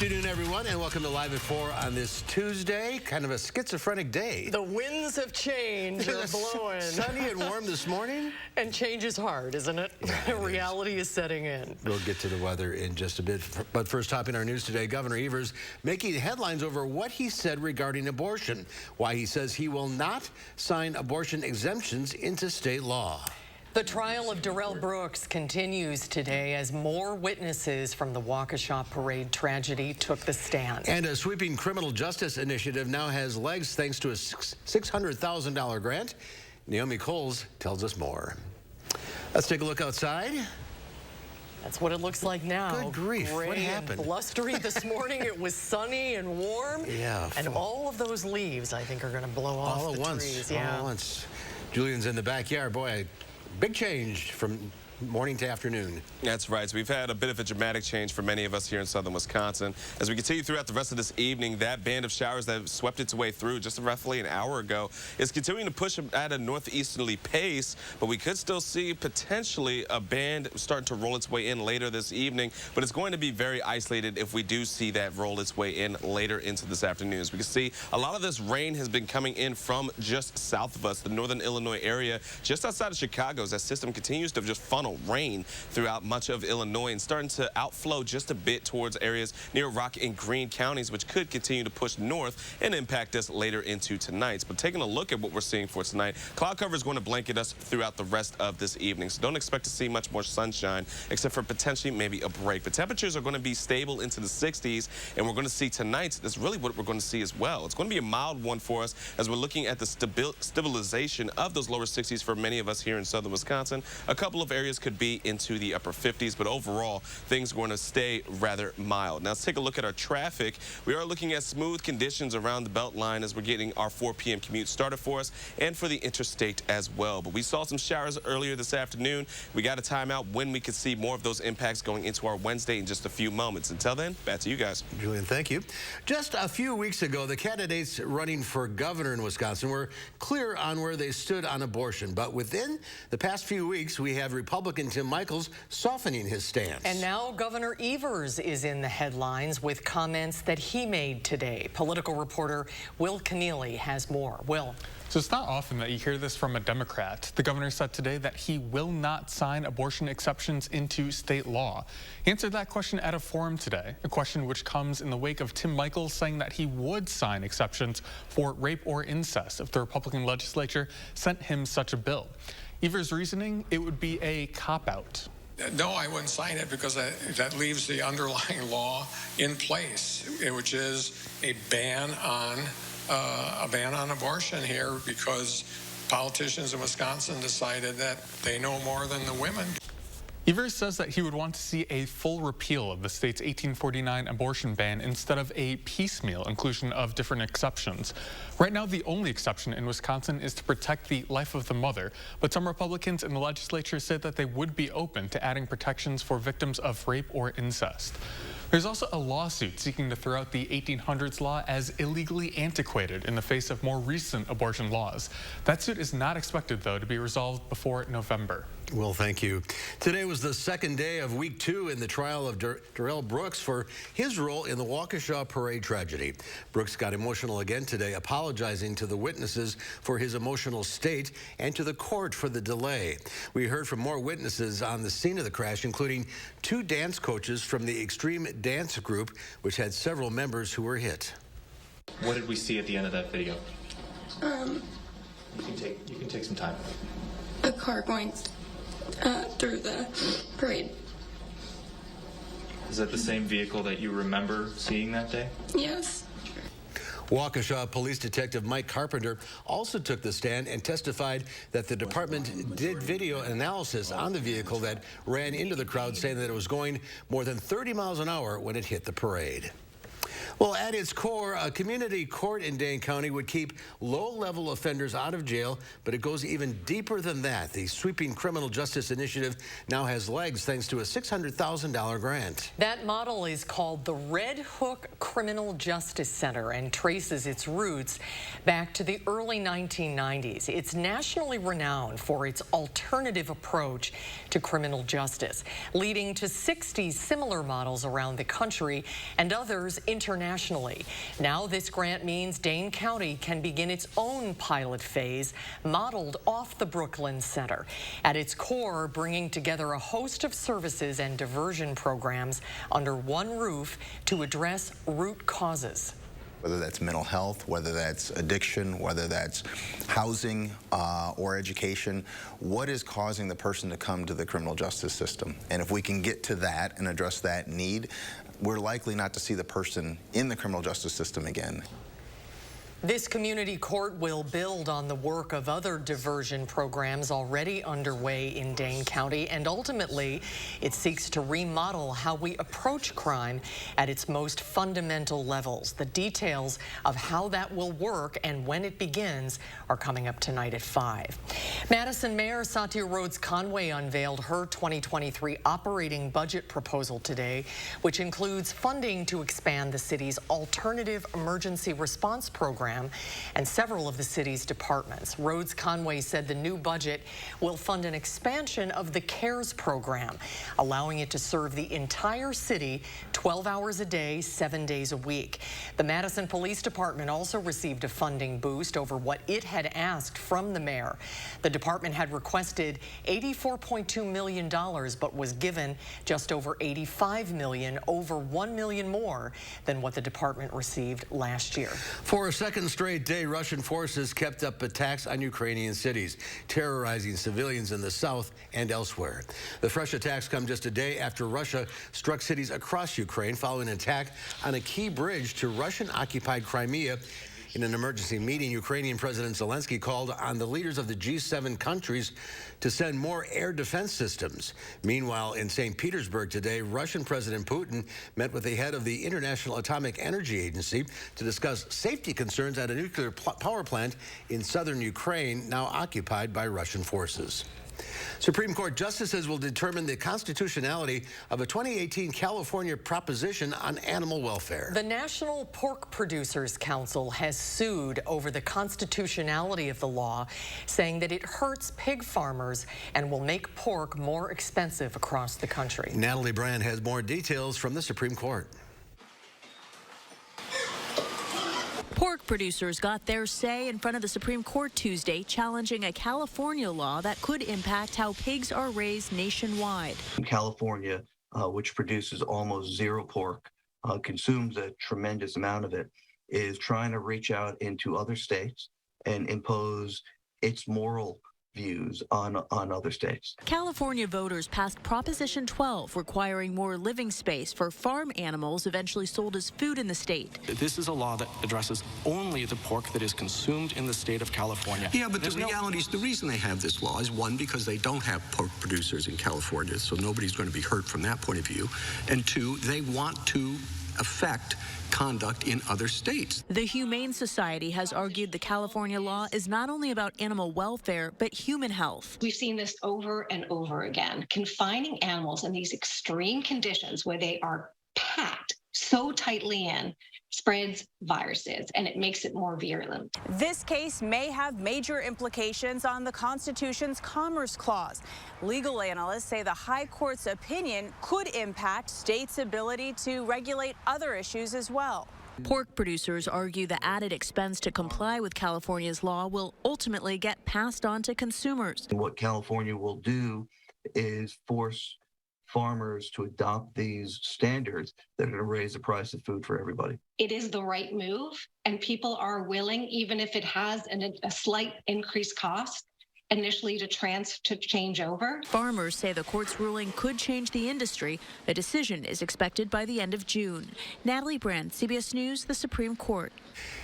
afternoon, everyone, and welcome to Live at 4 on this Tuesday. Kind of a schizophrenic day. The winds have changed. They're blowing. Sunny and warm this morning. And change is hard, isn't it? Yeah, Reality is setting in. We'll get to the weather in just a bit. But first, topping our news today, Governor Evers making headlines over what he said regarding abortion. Why he says he will not sign abortion exemptions into state law. The trial of Darrell Brooks continues today as more witnesses from the Waukesha parade tragedy took the stand. And a sweeping criminal justice initiative now has legs thanks to a $600,000 grant. Naomi Coles tells us more. Let's take a look outside. That's what it looks like now. Good grief, Gray what happened? And blustery this morning. It was sunny and warm. Yeah. And all of those leaves, I think, are going to blow off all the at once. trees. All Yeah. at once. Julian's in the backyard. Boy, big change from morning to afternoon. That's right. So we've had a bit of a dramatic change for many of us here in southern Wisconsin. As we continue throughout the rest of this evening, that band of showers that swept its way through just roughly an hour ago is continuing to push at a northeasterly pace, but we could still see potentially a band starting to roll its way in later this evening, but it's going to be very isolated if we do see that roll its way in later into this afternoon. As we can see, a lot of this rain has been coming in from just south of us, the northern Illinois area, just outside of Chicago, as that system continues to just funnel rain throughout much of Illinois and starting to outflow just a bit towards areas near Rock and Greene counties, which could continue to push north and impact us later into tonight. But taking a look at what we're seeing for tonight, cloud cover is going to blanket us throughout the rest of this evening. So don't expect to see much more sunshine, except for potentially maybe a break. But temperatures are going to be stable into the 60s, and we're going to see tonight, that's really what we're going to see as well. It's going to be a mild one for us as we're looking at the stabilization of those lower 60s for many of us here in southern Wisconsin. A couple of areas could be into the upper 50s, but overall, things are going to stay rather mild. Now, let's take a look at our traffic. We are looking at smooth conditions around the belt line as we're getting our 4 p.m. commute started for us and for the interstate as well. But we saw some showers earlier this afternoon. We got a timeout when we could see more of those impacts going into our Wednesday in just a few moments. Until then, back to you guys. Julian, thank you. Just a few weeks ago, the candidates running for governor in Wisconsin were clear on where they stood on abortion. But within the past few weeks, we have Republican Tim Michaels softening his stance. And now Governor Evers is in the headlines with comments that he made today. Political reporter Will Keneally has more. Will. So it's not often that you hear this from a Democrat. The governor said today that he will not sign abortion exceptions into state law. He answered that question at a forum today, a question which comes in the wake of Tim Michaels saying that he would sign exceptions for rape or incest if the Republican legislature sent him such a bill. Evers' reasoning, it would be a cop-out. No, I wouldn't sign it because that leaves the underlying law in place, which is a ban on abortion here because politicians in Wisconsin decided that they know more than the women. Evers says that he would want to see a full repeal of the state's 1849 abortion ban instead of a piecemeal inclusion of different exceptions. Right now, the only exception in Wisconsin is to protect the life of the mother, but some Republicans in the legislature said that they would be open to adding protections for victims of rape or incest. There's also a lawsuit seeking to throw out the 1800s law as illegally antiquated in the face of more recent abortion laws. That suit is not expected, though, to be resolved before November. Well, thank you. Today was the second day of week 2 in the trial of Darrell Brooks for his role in the Waukesha parade tragedy. Brooks got emotional again today, apologizing to the witnesses for his emotional state and to the court for the delay. We heard from more witnesses on the scene of the crash, including 2 dance coaches from the Extreme Dance Group, which had several members who were hit. What did we see at the end of that video? You can take some time. A car going through the parade. Is that the same vehicle that you remember seeing that day? Yes. Waukesha Police Detective Mike Carpenter also took the stand and testified that the department did video analysis on the vehicle that ran into the crowd, saying that it was going more than 30 miles an hour when it hit the parade. Well, at its core, a community court in Dane County would keep low-level offenders out of jail, but it goes even deeper than that. The sweeping criminal justice initiative now has legs thanks to a $600,000 grant. That model is called the Red Hook Criminal Justice Center and traces its roots back to the early 1990s. It's nationally renowned for its alternative approach to criminal justice, leading to 60 similar models around the country and others internationally. Now this grant means Dane County can begin its own pilot phase modeled off the Brooklyn Center. At its core, bringing together a host of services and diversion programs under one roof to address root causes. Whether that's mental health, whether that's addiction, whether that's housing or education, what is causing the person to come to the criminal justice system? And if we can get to that and address that need, we're likely not to see the person in the criminal justice system again. This community court will build on the work of other diversion programs already underway in Dane County, and ultimately it seeks to remodel how we approach crime at its most fundamental levels. The details of how that will work and when it begins are coming up tonight at 5. Madison Mayor Satya Rhodes-Conway unveiled her 2023 operating budget proposal today, which includes funding to expand the city's alternative emergency response program and several of the city's departments. Rhodes-Conway said the new budget will fund an expansion of the CARES program, allowing it to serve the entire city 12 hours a day, 7 days a week. The Madison Police Department also received a funding boost over what it had asked from the mayor. The department had requested $84.2 million, but was given just over $85 million, over $1 million more than what the department received last year. For a second straight day, Russian forces kept up attacks on Ukrainian cities, terrorizing civilians in the south and elsewhere. The fresh attacks come just a day after Russia struck cities across Ukraine following an attack on a key bridge to Russian-occupied Crimea. In an emergency meeting, Ukrainian President Zelensky called on the leaders of the G7 countries to send more air defense systems. Meanwhile, in St. Petersburg today, Russian President Putin met with the head of the International Atomic Energy Agency to discuss safety concerns at a nuclear power plant in southern Ukraine, now occupied by Russian forces. Supreme Court justices will determine the constitutionality of a 2018 California proposition on animal welfare. The National Pork Producers Council has sued over the constitutionality of the law, saying that it hurts pig farmers and will make pork more expensive across the country. Natalie Brand has more details from the Supreme Court. Pork producers got their say in front of the Supreme Court Tuesday, challenging a California law that could impact how pigs are raised nationwide. California, which produces almost zero pork, consumes a tremendous amount of it, is trying to reach out into other states and impose its moral views on other states. California voters passed Proposition 12, requiring more living space for farm animals eventually sold as food in the state. This is a law that addresses only the pork that is consumed in the state of California. Yeah, but the reality is the reason they have this law is, one, because they don't have pork producers in California, so nobody's going to be hurt from that point of view, and two, they want to affect conduct in other states. The Humane Society has argued the California law is not only about animal welfare, but human health. We've seen this over and over again. Confining animals in these extreme conditions where they are packed so tightly in spreads viruses, and it makes it more virulent. This case may have major implications on the Constitution's Commerce Clause. Legal analysts say the High Court's opinion could impact states' ability to regulate other issues as well. Pork producers argue the added expense to comply with California's law will ultimately get passed on to consumers. What California will do is force farmers to adopt these standards that are going to raise the price of food for everybody. It is the right move, and people are willing, even if it has a slight increased cost, initially to change over. Farmers say the court's ruling could change the industry. A decision is expected by the end of June. Natalie Brand, CBS News, the Supreme Court.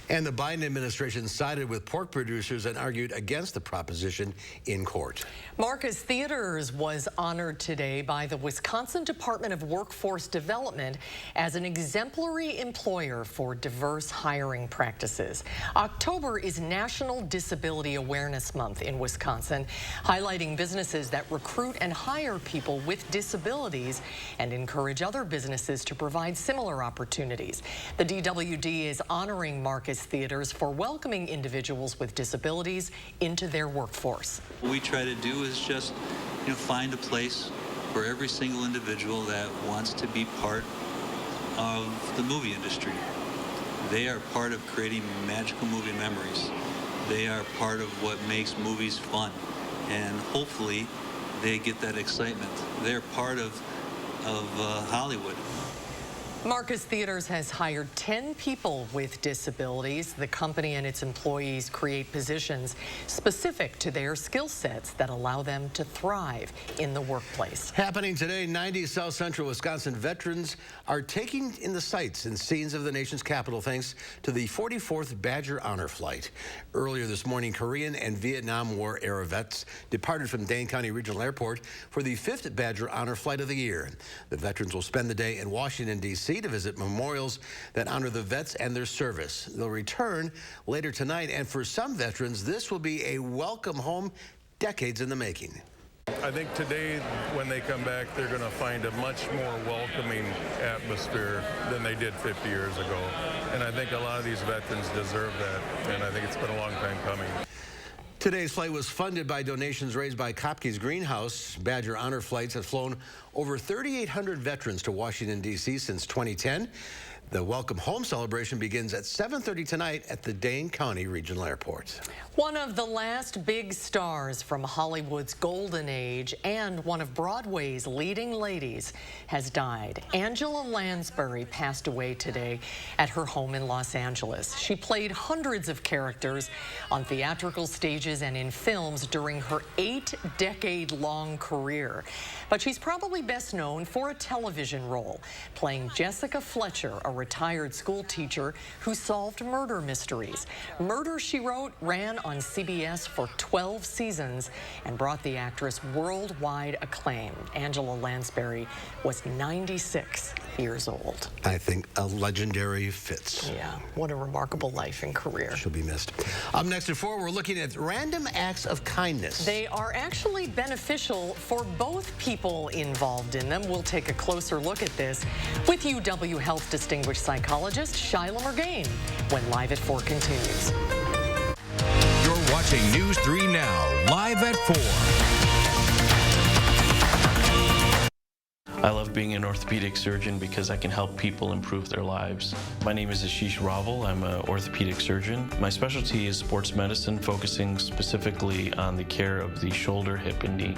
And the Biden administration sided with pork producers and argued against the proposition in court. Marcus Theaters was honored today by the Wisconsin Department of Workforce Development as an exemplary employer for diverse hiring practices. October is National Disability Awareness Month in Wisconsin, highlighting businesses that recruit and hire people with disabilities and encourage other businesses to provide similar opportunities. The DWD is honoring Marcus Theaters for welcoming individuals with disabilities into their workforce. What we try to do is just, find a place for every single individual that wants to be part of the movie industry. They are part of creating magical movie memories. They are part of what makes movies fun, and hopefully they get that excitement. They're part of Hollywood. Marcus Theaters has hired 10 people with disabilities. The company and its employees create positions specific to their skill sets that allow them to thrive in the workplace. Happening today, 90 South Central Wisconsin veterans are taking in the sights and scenes of the nation's capital thanks to the 44th Badger Honor Flight. Earlier this morning, Korean and Vietnam War era vets departed from Dane County Regional Airport for the 5th Badger Honor Flight of the year. The veterans will spend the day in Washington, D.C. to visit memorials that honor the vets and their service. They'll return later tonight, and for some veterans, this will be a welcome home decades in the making. I think today, when they come back, they're going to find a much more welcoming atmosphere than they did 50 years ago. And I think a lot of these veterans deserve that, and I think it's been a long time coming. Today's flight was funded by donations raised by Kopke's Greenhouse. Badger Honor flights have flown over 3,800 veterans to Washington, D.C. since 2010. The Welcome Home celebration begins at 7:30 tonight at the Dane County Regional Airport. One of the last big stars from Hollywood's golden age and one of Broadway's leading ladies has died. Angela Lansbury passed away today at her home in Los Angeles. She played hundreds of characters on theatrical stages and in films during her 8-decade-long career. But she's probably best known for a television role, playing Jessica Fletcher, a retired school teacher who solved murder mysteries. Murder, She Wrote ran on CBS for 12 seasons and brought the actress worldwide acclaim. Angela Lansbury was 96 years old. I think a legendary fits. Yeah, what a remarkable life and career. She'll be missed. Up next at 4, we're looking at random acts of kindness. They are actually beneficial for both people involved in them. We'll take a closer look at this with UW Health distinguished psychologist Shyla Murgain when Live at 4 continues. You're watching News 3 Now, Live at 4. I love being an orthopedic surgeon because I can help people improve their lives. My name is Ashish Raval. I'm an orthopedic surgeon. My specialty is sports medicine, focusing specifically on the care of the shoulder, hip, and knee.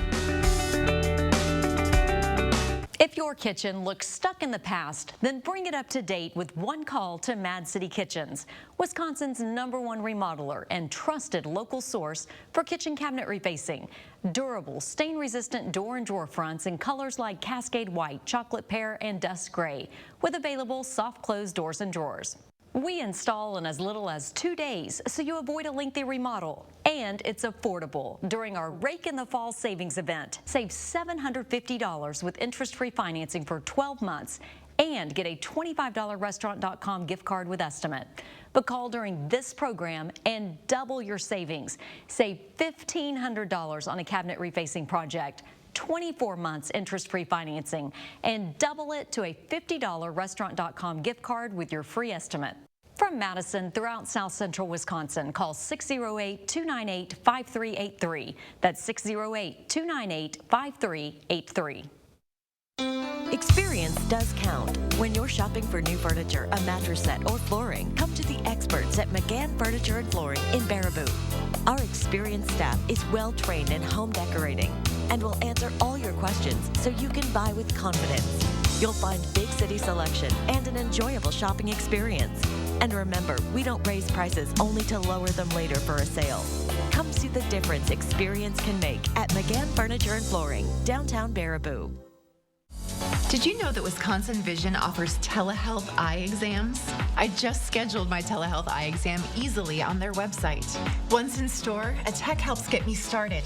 If your kitchen looks stuck in the past, then bring it up to date with one call to Mad City Kitchens, Wisconsin's #1 remodeler and trusted local source for kitchen cabinet refacing. Durable, stain-resistant door and drawer fronts in colors like Cascade White, Chocolate Pear, and Dust Gray, with available soft-close doors and drawers. We install in as little as 2 days, so you avoid a lengthy remodel. And it's affordable. During our Rake in the Fall savings event, save $750 with interest-free financing for 12 months and get a $25 Restaurant.com gift card with estimate. But call during this program and double your savings. Save $1,500 on a cabinet refacing project, 24 months interest-free financing, and double it to a $50 Restaurant.com gift card with your free estimate. From Madison throughout South Central Wisconsin, call 608-298-5383. That's 608-298-5383. Experience does count. When you're shopping for new furniture, a mattress set, or flooring, come to the experts at McGann Furniture and Flooring in Baraboo. Our experienced staff is well-trained in home decorating and will answer all your questions so you can buy with confidence. You'll find big city selection and an enjoyable shopping experience. And remember, we don't raise prices only to lower them later for a sale. Come see the the difference experience can make at McGann Furniture and Flooring, downtown Baraboo. Did you know that Wisconsin Vision offers telehealth eye exams? I just scheduled my telehealth eye exam easily on their website. Once in store, a tech helps get me started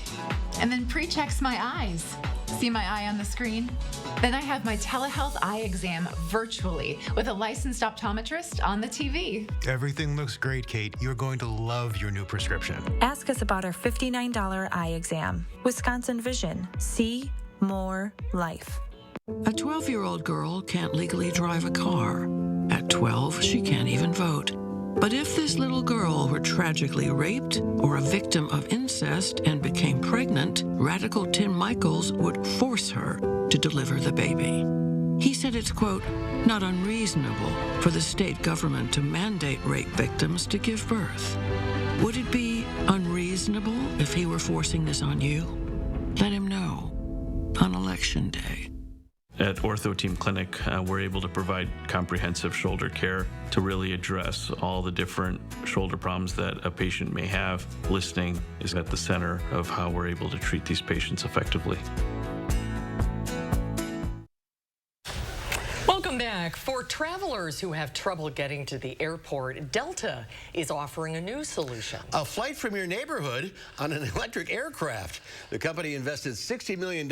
and then pre-checks my eyes. See my eye on the screen? Then I have my telehealth eye exam virtually with a licensed optometrist on the TV. Everything looks great, Kate. You're going to love your new prescription. Ask us about our $59 eye exam. Wisconsin Vision. See more life. A 12-year-old girl can't legally drive a car. At 12, she can't even vote. But if this little girl were tragically raped or a victim of incest and became pregnant, Radical Tim Michaels would force her to deliver the baby. He said it's, quote, not unreasonable for the state government to mandate rape victims to give birth. Would it be unreasonable if he were forcing this on you? Let him know on Election Day. At Ortho Team Clinic, we're able to provide comprehensive shoulder care to really address all the different shoulder problems that a patient may have. Listening is at the center of how we're able to treat these patients effectively. Welcome back. For travelers who have trouble getting to the airport, Delta is offering a new solution. A flight from your neighborhood on an electric aircraft. The company invested $60 million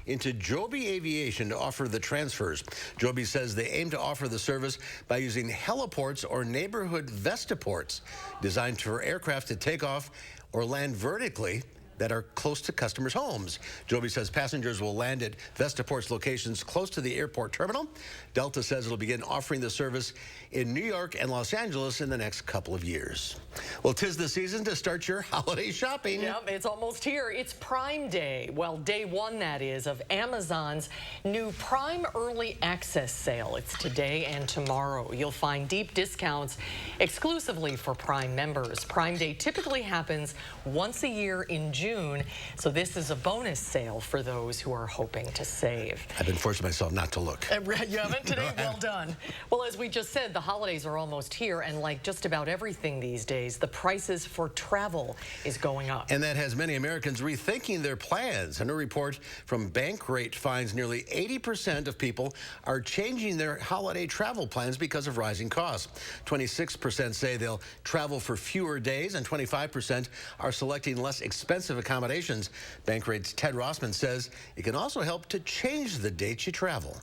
into Joby Aviation to offer the transfers. Joby says they aim to offer the service by using heliports or neighborhood Vestaports, designed for aircraft to take off or land vertically that are close to customers' homes. Joby says passengers will land at Vestaport's locations close to the airport terminal. Delta says it'll begin offering the service in New York and Los Angeles in the next couple of years. Well, 'tis the season to start your holiday shopping. Yep, it's almost here. It's Prime Day. Well, day one, that is, of Amazon's new Prime Early Access sale. It's today and tomorrow. You'll find deep discounts exclusively for Prime members. Prime Day typically happens once a year in June, so this is a bonus sale for those who are hoping to save. I've been forcing myself not to look. You haven't today? Well done. Well, as we just said, the holidays are almost here, and like just about everything these days, the prices for travel is going up. And that has many Americans rethinking their plans. A new report from Bankrate finds nearly 80% of people are changing their holiday travel plans because of rising costs. 26% say they'll travel for fewer days, and 25% are selecting less expensive accommodations. Bankrate's Ted Rossman says it can also help to change the dates you travel.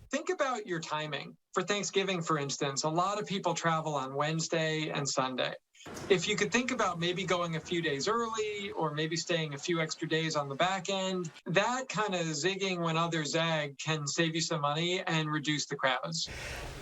Think about your timing. For Thanksgiving, for instance, a lot of people travel on Wednesday and Sunday. If you could think about maybe going a few days early or maybe staying a few extra days on the back end, that kind of zigging when others zag can save you some money and reduce the crowds.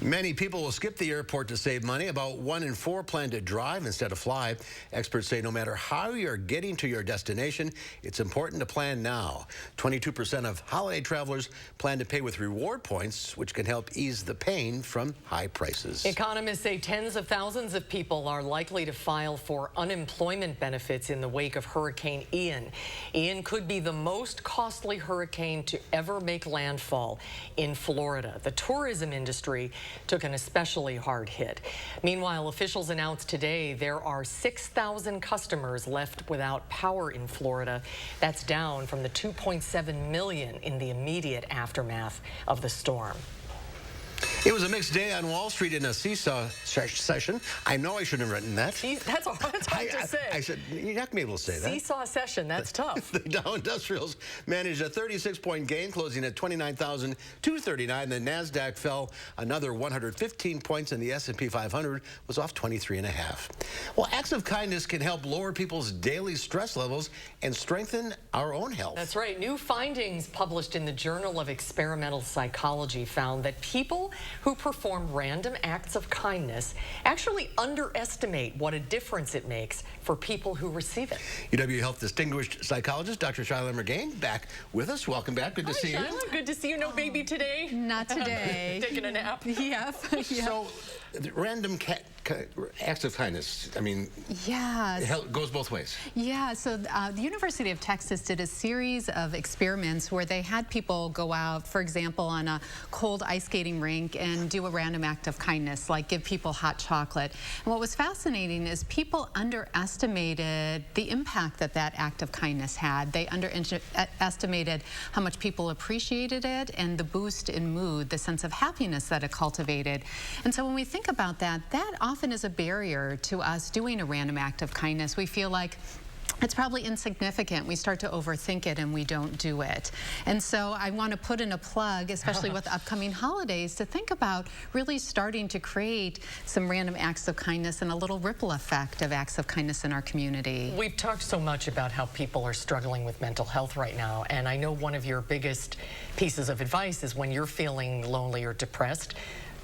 Many people will skip the airport to save money. About 1 in 4 plan to drive instead of fly. Experts say no matter how you're getting to your destination, it's important to plan now. 22% of holiday travelers plan to pay with reward points, which can help ease the pain from high prices. Economists say tens of thousands of people are likely to file for unemployment benefits in the wake of Hurricane Ian. Ian could be the most costly hurricane to ever make landfall in Florida. The tourism industry took an especially hard hit. Meanwhile, officials announced today there are 6,000 customers left without power in Florida. That's down from the 2.7 million in the immediate aftermath of the storm. It was a mixed day on Wall Street in a seesaw session. I know I shouldn't have written that. That's hard to say. I said, you're not going to be able to say that. Seesaw session, that's tough. The Dow Industrials managed a 36-point gain, closing at 29,239. The NASDAQ fell another 115 points, and the S&P 500 was off 23.5. Well, acts of kindness can help lower people's daily stress levels and strengthen our own health. That's right. New findings published in the Journal of Experimental Psychology found that people who perform random acts of kindness actually underestimate what a difference it makes for people who receive it. UW Health distinguished psychologist Dr. Shyla McGain back with us. Welcome back. Good to see Shyla. you. Good to see you. No baby today? Not today. Taking a nap? Yep. So, random acts of kindness, I mean, yeah, it goes both ways. Yeah, so the University of Texas did a series of experiments where they had people go out, for example, on a cold ice skating rink and do a random act of kindness, like give people hot chocolate. And what was fascinating is people underestimated the impact that that act of kindness had. They underestimated how much people appreciated it and the boost in mood, the sense of happiness that it cultivated. And so when we think about that, that often is a barrier to us doing a random act of kindness. We feel like it's probably insignificant. We start to overthink it and we don't do it. And so I want to put in a plug, especially with upcoming holidays, to think about really starting to create some random acts of kindness and a little ripple effect of acts of kindness in our community. We've talked so much about how people are struggling with mental health right now, and I know one of your biggest pieces of advice is when you're feeling lonely or depressed,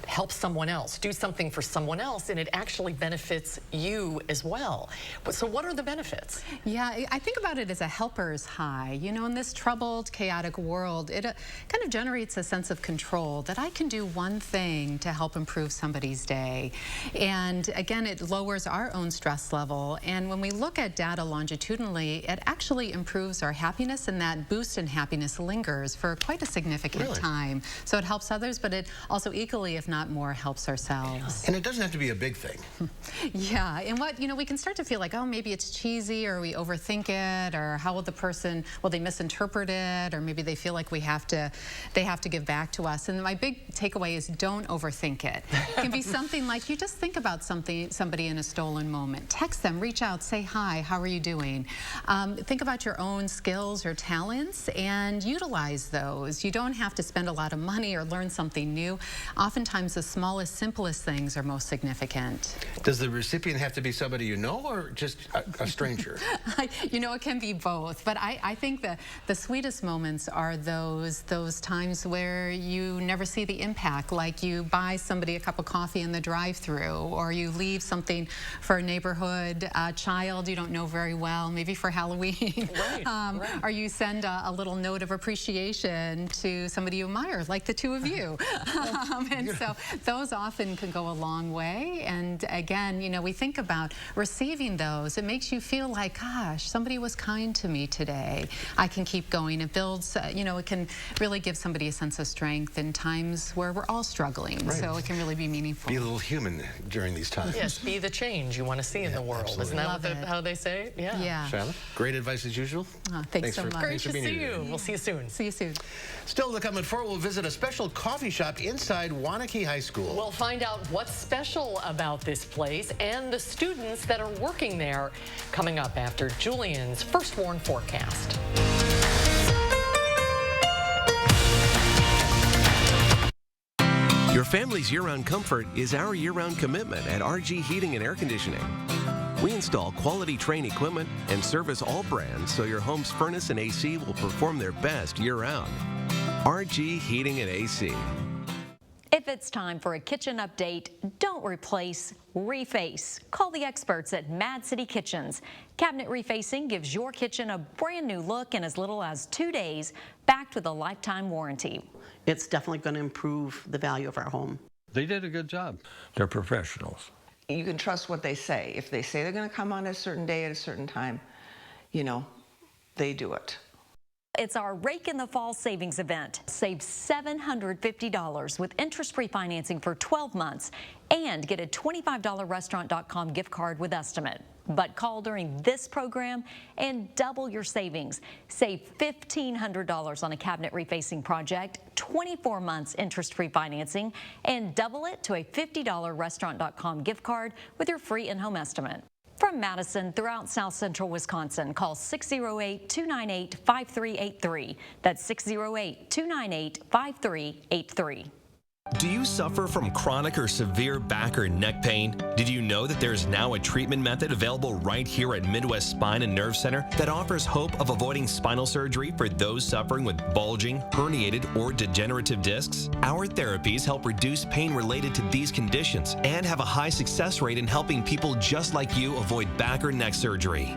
help someone else, do something for someone else, and it actually benefits you as well. So what are the benefits? Yeah, I think about it as a helper's high. You know, in this troubled, chaotic world, it kind of generates a sense of control that I can do one thing to help improve somebody's day. And again, it lowers our own stress level. And when we look at data longitudinally, it actually improves our happiness, and that boost in happiness lingers for quite a significant time. So it helps others, but it also equally, if not more, helps ourselves. And it doesn't have to be a big thing. Yeah, and what, you know, we can start to feel like, oh, maybe it's cheesy, or we overthink it, or how will the person, will they misinterpret it, or maybe they feel like they have to give back to us. And my big takeaway is don't overthink it. It can be something like you just think about somebody in a stolen moment. Text them, reach out, say hi, how are you doing? Think about your own skills or talents and utilize those. You don't have to spend a lot of money or learn something new. Oftentimes the smallest, simplest things are most significant. Does the recipient have to be somebody you know, or just a stranger? You know, it can be both, but I think the sweetest moments are those times where you never see the impact, like you buy somebody a cup of coffee in the drive-thru, or you leave something for a neighborhood child you don't know very well, maybe for Halloween. Right, or you send a little note of appreciation to somebody you admire, like the two of you. And so those often can go a long way. And again, you know, we think about receiving those. It makes you feel like, gosh, somebody was kind to me today. I can keep going. It builds, you know, it can really give somebody a sense of strength in times where we're all struggling. Right. So it can really be meaningful. Be a little human during these times. Yes, be the change you want to see in the world. Absolutely. Isn't that how they say? Yeah. Charlotte, great advice as usual. Oh, thanks so much. Great to see you. We'll see you soon. See you soon. Still to come at 4, we'll visit a special coffee shop inside Waunakee High School. We'll find out what's special about this place and the students that are working there, coming up after Julian's First Warn forecast. Your family's year-round comfort is our year-round commitment at RG Heating and Air Conditioning. We install quality Trane equipment and service all brands so your home's furnace and AC will perform their best year-round. RG Heating and AC. If it's time for a kitchen update, don't replace, reface. Call the experts at Mad City Kitchens. Cabinet refacing gives your kitchen a brand new look in as little as 2 days, backed with a lifetime warranty. It's definitely going to improve the value of our home. They did a good job. They're professionals. You can trust what they say. If they say they're going to come on a certain day at a certain time, you know, they do it. It's our Rake in the Fall savings event. Save $750 with interest-free financing for 12 months and get a $25 restaurant.com gift card with estimate. But call during this program and double your savings. Save $1,500 on a cabinet refacing project, 24 months interest-free financing, and double it to a $50 restaurant.com gift card with your free in-home estimate. From Madison throughout South Central Wisconsin, call 608-298-5383. That's 608-298-5383. Do you suffer from chronic or severe back or neck pain? Did you know that there is now a treatment method available right here at Midwest Spine and Nerve Center that offers hope of avoiding spinal surgery for those suffering with bulging, herniated, or degenerative discs? Our therapies help reduce pain related to these conditions and have a high success rate in helping people just like you avoid back or neck surgery.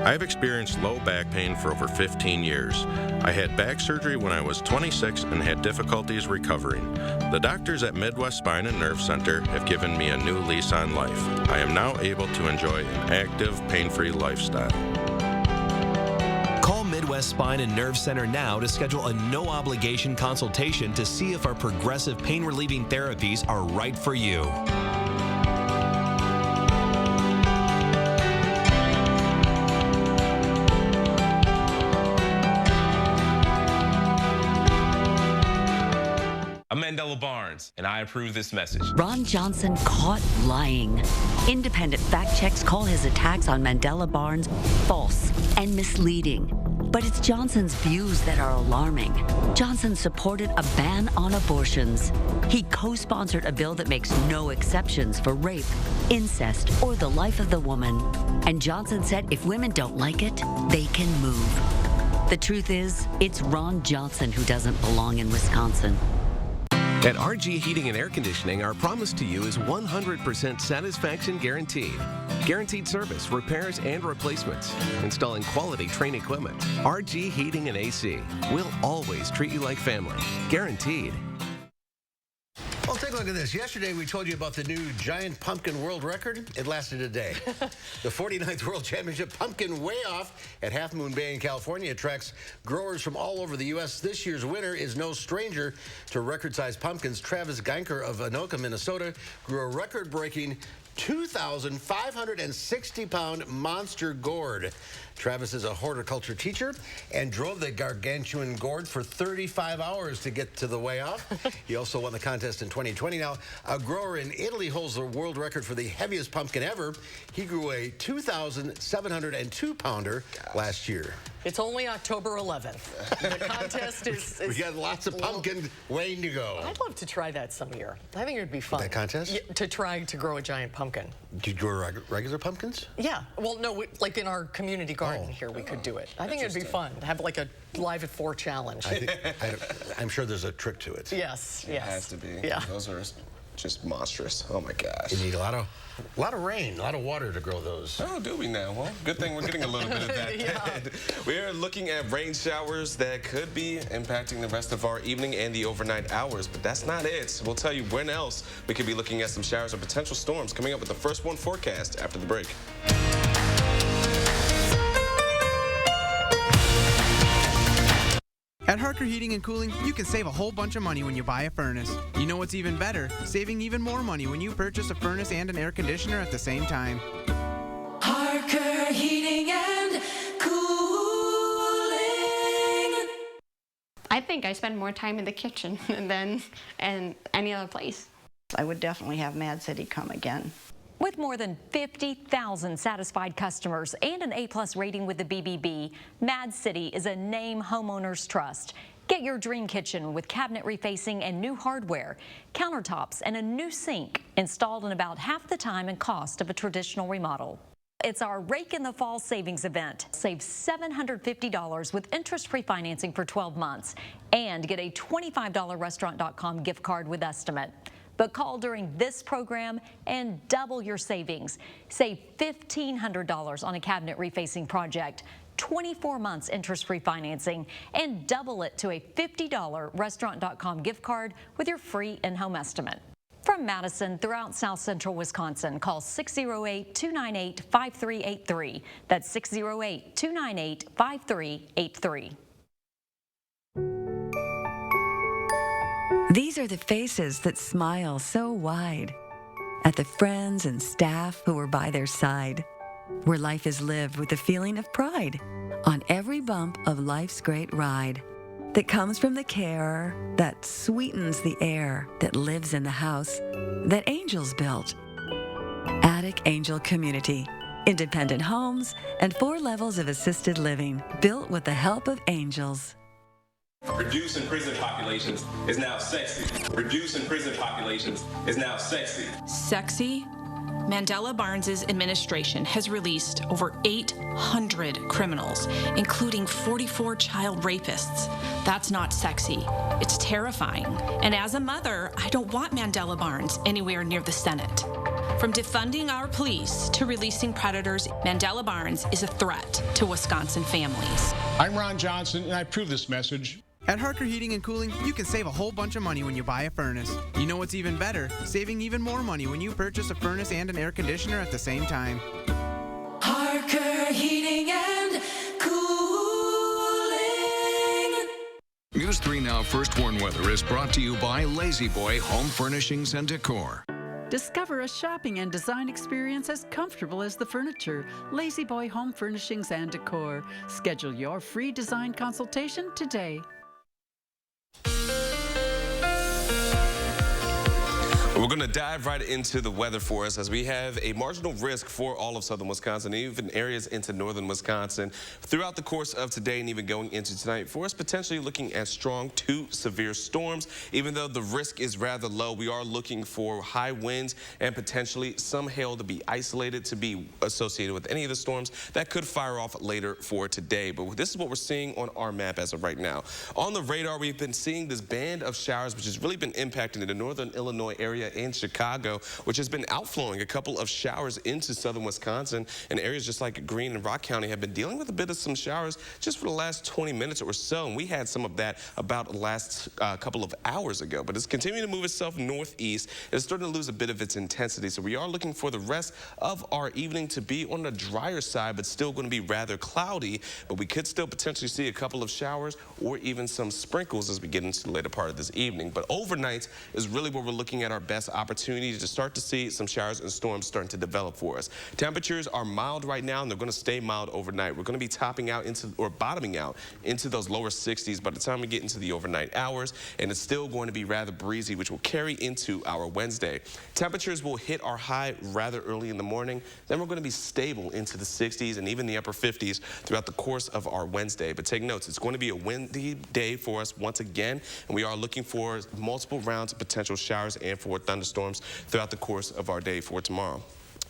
I've experienced low back pain for over 15 years. I had back surgery when I was 26 and had difficulties recovering. The doctors at Midwest Spine and Nerve Center have given me a new lease on life. I am now able to enjoy an active, pain-free lifestyle. Call Midwest Spine and Nerve Center now to schedule a no-obligation consultation to see if our progressive pain-relieving therapies are right for you. I'm Mandela Barnes, and I approve this message. Ron Johnson caught lying. Independent fact checks call his attacks on Mandela Barnes false and misleading. But it's Johnson's views that are alarming. Johnson supported a ban on abortions. He co-sponsored a bill that makes no exceptions for rape, incest, or the life of the woman. And Johnson said if women don't like it, they can move. The truth is, it's Ron Johnson who doesn't belong in Wisconsin. At RG Heating and Air Conditioning, our promise to you is 100% satisfaction guaranteed. Guaranteed service, repairs, and replacements. Installing quality Trane equipment. RG Heating and AC. We'll always treat you like family. Guaranteed. Well, take a look at this. Yesterday, we told you about the new giant pumpkin world record. It lasted a day. The 49th World Championship Pumpkin Weigh-Off at Half Moon Bay in California attracts growers from all over the U.S. This year's winner is no stranger to record-sized pumpkins. Travis Geinker of Anoka, Minnesota, grew a record-breaking 2,560-pound monster gourd. Travis is a horticulture teacher and drove the gargantuan gourd for 35 hours to get to the weigh-off. He also won the contest in 2020. Now, a grower in Italy holds the world record for the heaviest pumpkin ever. He grew a 2,702-pounder last year. It's only October 11th. The contest is we got lots of pumpkin waiting to go. I'd love to try that some year. I think it would be fun. That contest? Yeah, to try to grow a giant pumpkin. Do you grow regular pumpkins? Yeah. Well, no, like in our community garden here, we could do it. I think it'd be fun to have like a Live at 4 challenge. I'm sure there's a trick to it. Yes, yes. It has to be. Yeah. Those are just monstrous. Oh my gosh. You need a lot of rain, a lot of water to grow those. Oh, do we now? Well, good thing we're getting a little bit of that. Yeah. We're looking at rain showers that could be impacting the rest of our evening and the overnight hours, but that's not it. We'll tell you when else we could be looking at some showers or potential storms coming up with the first one forecast after the break. At Harker Heating and Cooling, you can save a whole bunch of money when you buy a furnace. You know what's even better? Saving even more money when you purchase a furnace and an air conditioner at the same time. Harker Heating and Cooling. I think I spend more time in the kitchen than in any other place. I would definitely have Mad City come again. With more than 50,000 satisfied customers and an A+ rating with the BBB, Mad City is a name homeowners trust. Get your dream kitchen with cabinet refacing and new hardware, countertops, and a new sink installed in about half the time and cost of a traditional remodel. It's our Rake in the Fall savings event. Save $750 with interest-free financing for 12 months and get a $25 restaurant.com gift card with estimate. But call during this program and double your savings. Save $1,500 on a cabinet refacing project, 24 months interest-free financing, and double it to a $50 restaurant.com gift card with your free in-home estimate. From Madison throughout South Central Wisconsin, call 608-298-5383. That's 608-298-5383. These are the faces that smile so wide at the friends and staff who are by their side, where life is lived with a feeling of pride on every bump of life's great ride that comes from the care that sweetens the air that lives in the house that angels built. Attic Angel Community, independent homes and 4 levels of assisted living built with the help of angels. Reducing prison populations is now sexy. Reducing prison populations is now sexy. Sexy? Mandela Barnes' administration has released over 800 criminals, including 44 child rapists. That's not sexy. It's terrifying. And as a mother, I don't want Mandela Barnes anywhere near the Senate. From defunding our police to releasing predators, Mandela Barnes is a threat to Wisconsin families. I'm Ron Johnson, and I approve this message. At Harker Heating and Cooling, you can save a whole bunch of money when you buy a furnace. You know what's even better? Saving even more money when you purchase a furnace and an air conditioner at the same time. Harker Heating and Cooling. News 3 Now First Warn Weather is brought to you by Lazy Boy Home Furnishings and Decor. Discover a shopping and design experience as comfortable as the furniture. Lazy Boy Home Furnishings and Decor. Schedule your free design consultation today. We're going to dive right into the weather for us as we have a marginal risk for all of southern Wisconsin, even areas into northern Wisconsin throughout the course of today and even going into tonight. For us, potentially looking at strong to severe storms. Even though the risk is rather low, we are looking for high winds and potentially some hail to be isolated to be associated with any of the storms that could fire off later for today. But this is what we're seeing on our map as of right now. On the radar, we've been seeing this band of showers, which has really been impacting the northern Illinois area in Chicago, which has been outflowing a couple of showers into southern Wisconsin, and areas just like Greene and Rock County have been dealing with a bit of some showers just for the last 20 minutes or so, and we had some of that about the last couple of hours ago. But it's continuing to move itself northeast. It's starting to lose a bit of its intensity, so we are looking for the rest of our evening to be on the drier side, but still going to be rather cloudy. But we could still potentially see a couple of showers or even some sprinkles as we get into the later part of this evening. But overnight is really where we're looking at our best opportunity to start to see some showers and storms starting to develop for us. Temperatures are mild right now, and they're going to stay mild overnight. We're going to be topping out into, or bottoming out into those lower 60s by the time we get into the overnight hours, and it's still going to be rather breezy, which will carry into our Wednesday. Temperatures will hit our high rather early in the morning. Then we're going to be stable into the 60s and even the upper 50s throughout the course of our Wednesday. But take notes, it's going to be a windy day for us once again, and we are looking for multiple rounds of potential showers and for thunderstorms throughout the course of our day for tomorrow.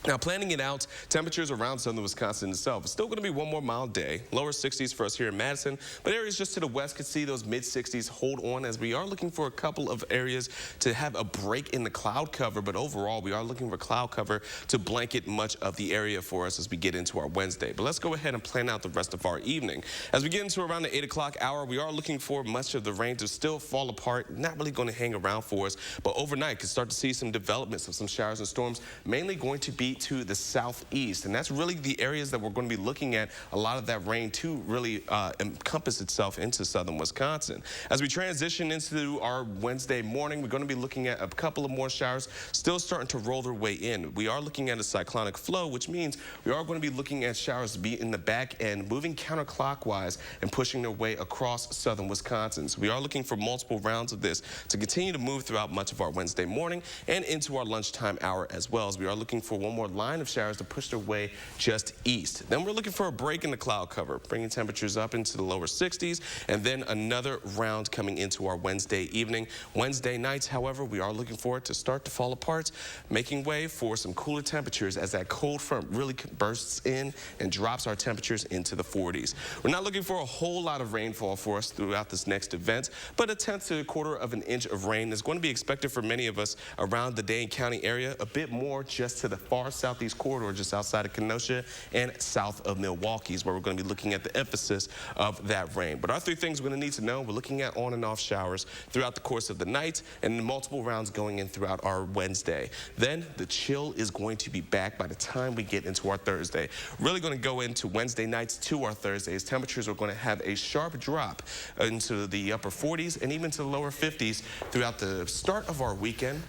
Now, planning it out, temperatures around southern Wisconsin itself. It's still going to be one more mild day. Lower 60s for us here in Madison, but areas just to the west could see those mid-60s hold on as we are looking for a couple of areas to have a break in the cloud cover. But overall, we are looking for cloud cover to blanket much of the area for us as we get into our Wednesday. But let's go ahead and plan out the rest of our evening. As we get into around the 8 o'clock hour, we are looking for much of the rain to still fall apart, not really going to hang around for us. But overnight, could start to see some developments of some showers and storms, mainly going to be to the southeast, and that's really the areas that we're going to be looking at a lot of that rain to really encompass itself into southern Wisconsin. As we transition into our Wednesday morning, we're going to be looking at a couple of more showers still starting to roll their way in. We are looking at a cyclonic flow, which means we are going to be looking at showers to be in the back end, moving counterclockwise and pushing their way across southern Wisconsin. So we are looking for multiple rounds of this to continue to move throughout much of our Wednesday morning and into our lunchtime hour, as well as we are looking for one more line of showers to push their way just east. Then we're looking for a break in the cloud cover, bringing temperatures up into the lower 60s, and then another round coming into our Wednesday evening. Wednesday nights, however, we are looking for it to start to fall apart, making way for some cooler temperatures as that cold front really bursts in and drops our temperatures into the 40s. We're not looking for a whole lot of rainfall for us throughout this next event, but a tenth to a quarter of an inch of rain is going to be expected for many of us around the Dane County area, a bit more just to the far southeast corridor, just outside of Kenosha and south of Milwaukee is where we're going to be looking at the emphasis of that rain. But our three things we're going to need to know, we're looking at on and off showers throughout the course of the night and multiple rounds going in throughout our Wednesday. Then the chill is going to be back by the time we get into our Thursday. Really going to go into Wednesday nights to our Thursdays. Temperatures are going to have a sharp drop into the upper 40s and even to the lower 50s throughout the start of our weekend.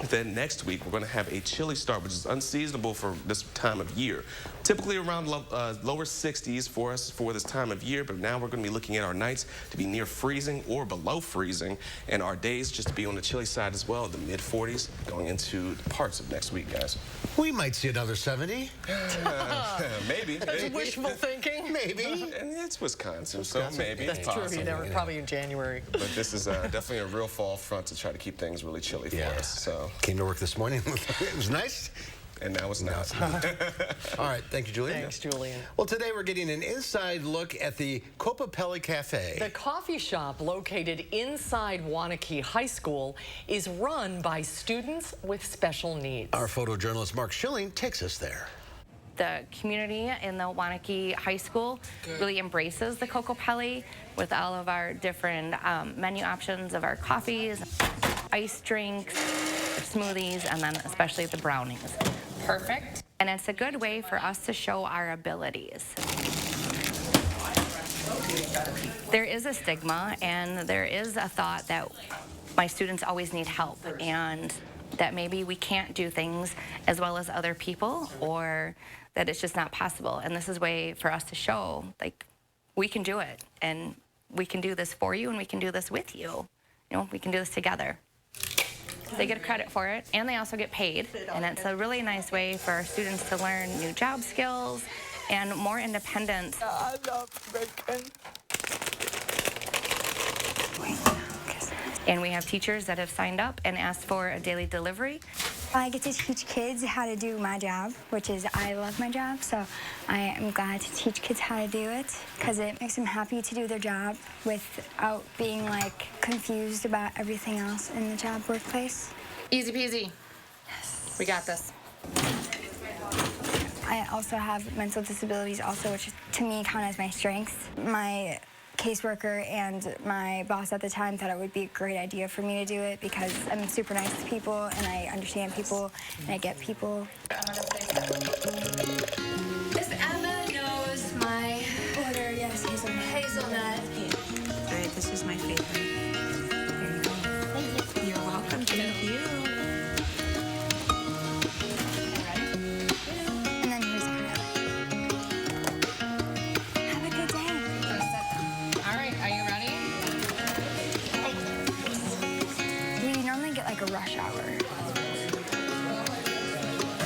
Then next week, we're going to have a chilly start, which is unseasonable for this time of year. Typically around lower 60s for us for this time of year, but now we're going to be looking at our nights to be near freezing or below freezing, and our days just to be on the chilly side as well, the mid-40s, going into parts of next week, guys. We might see another 70. Maybe. That's wishful thinking. Maybe. And it's Wisconsin, so maybe. That's true. You know, probably in January. But this is definitely a real fall front to try to keep things really chilly for us. So. Came to work this morning. It was nice. and now it's not. All right, thank you, Julian. Thanks, Julian. Well, today we're getting an inside look at the Copapelli Cafe. The coffee shop located inside Wanakee High School is run by students with special needs. Our photojournalist Mark Schilling takes us there. The community in the Wanakee High School really embraces the Copapelli with all of our different menu options of our coffees, ice drinks, smoothies, and then especially the brownies. Perfect. And it's a good way for us to show our abilities. There is a stigma and there is a thought that my students always need help and that maybe we can't do things as well as other people or that it's just not possible. And this is a way for us to show, like, we can do it and we can do this for you and we can do this with you. You know, we can do this together. They get credit for it and they also get paid. And it's a really nice way for our students to learn new job skills and more independence. I love bacon. And we have teachers that have signed up and asked for a daily delivery. I get to teach kids how to do my job, which is I love my job, so I am glad to teach kids how to do it because it makes them happy to do their job without being like confused about everything else in the job workplace. Easy peasy. Yes. We got this. I also have mental disabilities also, which to me count as my strength. My caseworker and my boss at the time thought it would be a great idea for me to do it because I'm super nice to people and I understand people and I get people. Miss Emma knows my order. Yes, hazelnut. Great, this is my favorite. There you go. Thank you. You're welcome. Thank you. And then here's have a good day. All right, are you ready? We normally get like a rush hour.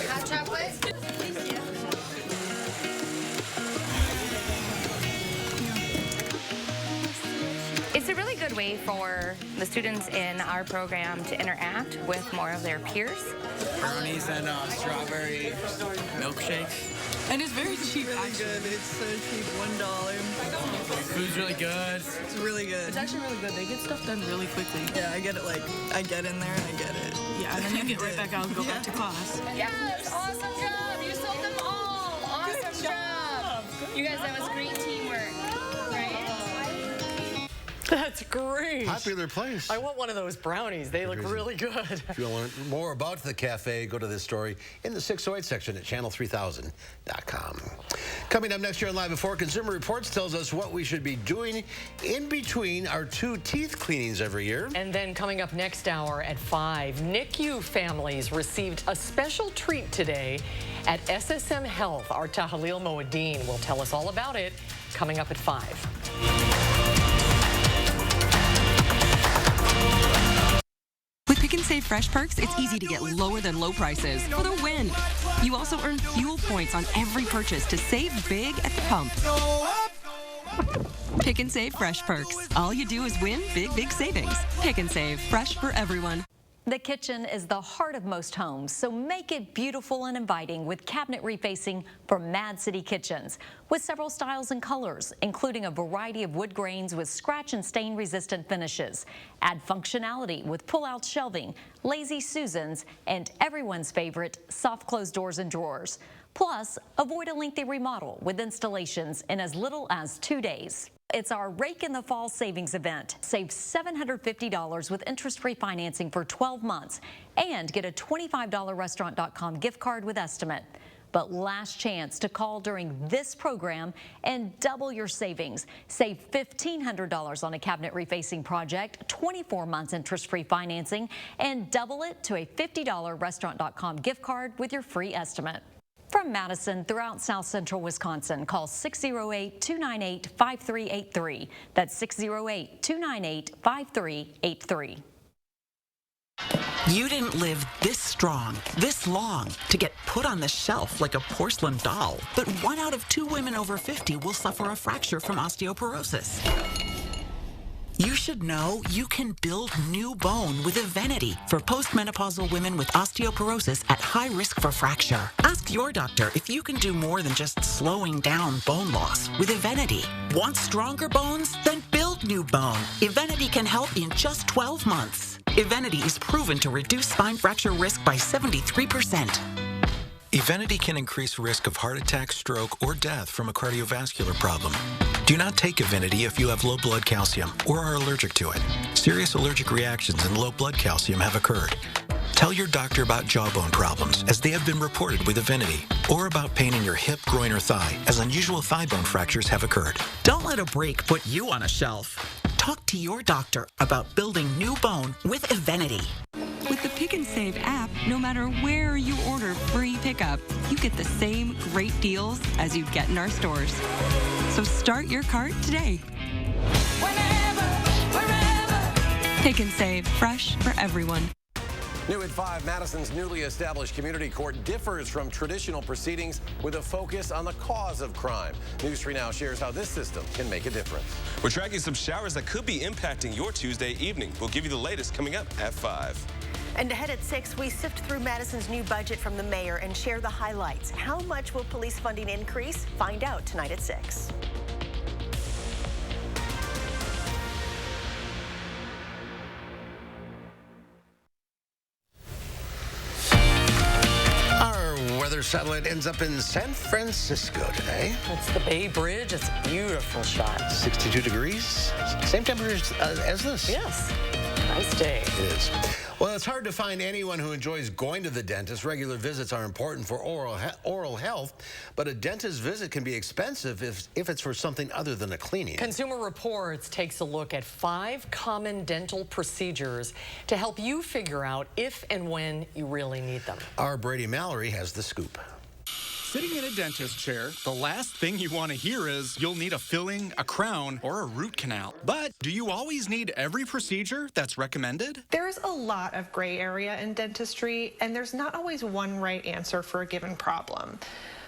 Hot chocolate? It's a really good way for the students in our program to interact with more of their peers. Brownies and strawberry milkshakes. And it's very cheap, actually. Good. It's so cheap, $1. Food's really good. It's really good. It's actually really good. They get stuff done really quickly. Yeah, I get it I get in there and I get it. Yeah, and then you get right back out and go back to class. Yes, awesome job. You sold them all. Awesome job. You guys, that was great teamwork. That's great. Popular place. I want one of those brownies. They look really good. If you want to learn more about the cafe, go to this story in the 608 section at channel3000.com. Coming up next year on Live Before, Consumer Reports tells us what we should be doing in between our 2 teeth cleanings every year. And then coming up next hour at 5, NICU families received a special treat today at SSM Health. Our Tahalil Moeddin will tell us all about it coming up at 5. With Pick and Save Fresh Perks, it's easy to get lower than low prices for the win. You also earn fuel points on every purchase to save big at the pump. Pick and Save Fresh Perks. All you do is win big, big savings. Pick and Save. Fresh for everyone. The kitchen is the heart of most homes, so make it beautiful and inviting with cabinet refacing from Mad City Kitchens. With several styles and colors, including a variety of wood grains with scratch and stain resistant finishes. Add functionality with pull-out shelving, lazy Susans, and everyone's favorite soft close doors and drawers. Plus, avoid a lengthy remodel with installations in as little as 2 days. It's our Rake in the Fall savings event. Save $750 with interest-free financing for 12 months and get a $25 restaurant.com gift card with estimate. But last chance to call during this program and double your savings. Save $1,500 on a cabinet refacing project, 24 months interest-free financing, and double it to a $50 restaurant.com gift card with your free estimate. From Madison throughout South Central Wisconsin, call 608-298-5383. That's 608-298-5383. You didn't live this strong, this long, to get put on the shelf like a porcelain doll. But 1 out of 2 women over 50 will suffer a fracture from osteoporosis. You You should know you can build new bone with Evenity for postmenopausal women with osteoporosis at high risk for fracture. Ask your doctor if you can do more than just slowing down bone loss with Evenity. Want stronger bones? Then build new bone. Evenity can help in just 12 months. Evenity is proven to reduce spine fracture risk by 73%. Evenity can increase risk of heart attack, stroke, or death from a cardiovascular problem. Do not take Evenity if you have low blood calcium or are allergic to it. Serious allergic reactions and low blood calcium have occurred. Tell your doctor about jawbone problems, as they have been reported with Evenity, or about pain in your hip, groin, or thigh, as unusual thigh bone fractures have occurred. Don't let a break put you on a shelf. Talk to your doctor about building new bone with Evenity. With the Pick and Save app, no matter where you order free pickup, you get the same great deals as you'd get in our stores. So start your cart today. Pick and Save, fresh for everyone. New at 5, Madison's newly established community court differs from traditional proceedings with a focus on the cause of crime. News 3 Now shares how this system can make a difference. We're tracking some showers that could be impacting your Tuesday evening. We'll give you the latest coming up at 5. And ahead at 6, we sift through Madison's new budget from the mayor and share the highlights. How much will police funding increase? Find out tonight at 6. Weather satellite ends up in San Francisco today. It's the Bay Bridge. It's a beautiful shot. 62 degrees. Same temperature as this. Yes. Nice day. It is. Well, it's hard to find anyone who enjoys going to the dentist. Regular visits are important for oral health, but a dentist visit can be expensive if it's for something other than a cleaning. Consumer Reports takes a look at 5 common dental procedures to help you figure out if and when you really need them. Our Brady Mallory has the scoop. Sitting in a dentist chair, the last thing you want to hear is you'll need a filling, a crown, or a root canal. But do you always need every procedure that's recommended? There's a lot of gray area in dentistry, and there's not always one right answer for a given problem.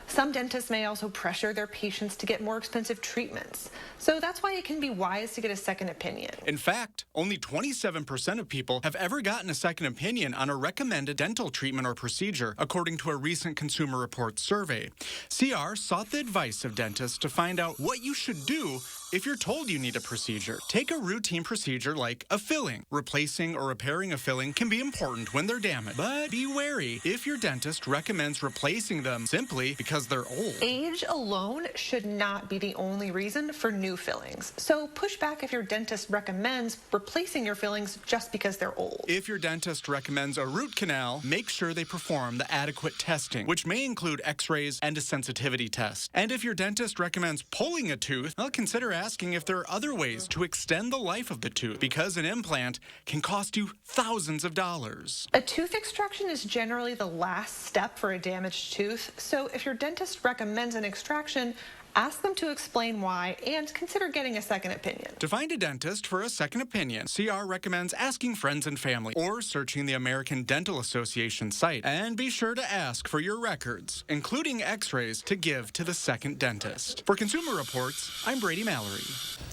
Some dentists may also pressure their patients to get more expensive treatments. So that's why it can be wise to get a second opinion. In fact, only 27% of people have ever gotten a second opinion on a recommended dental treatment or procedure, according to a recent Consumer Reports survey. CR sought the advice of dentists to find out what you should do if you're told you need a procedure. Take a routine procedure like a filling. Replacing or repairing a filling can be important when they're damaged. But be wary if your dentist recommends replacing them simply because they're old. Age alone should not be the only reason for new fillings. So push back if your dentist recommends replacing your fillings just because they're old. If your dentist recommends a root canal, make sure they perform the adequate testing, which may include x-rays and a sensitivity test. And if your dentist recommends pulling a tooth, well, consider asking if there are other ways to extend the life of the tooth, because an implant can cost you thousands of dollars. A tooth extraction is generally the last step for a damaged tooth, so if your dentist recommends an extraction, ask them to explain why and consider getting a second opinion. To find a dentist for a second opinion, CR recommends asking friends and family or searching the American Dental Association site. And be sure to ask for your records, including x-rays, to give to the second dentist. For Consumer Reports, I'm Brady Mallory.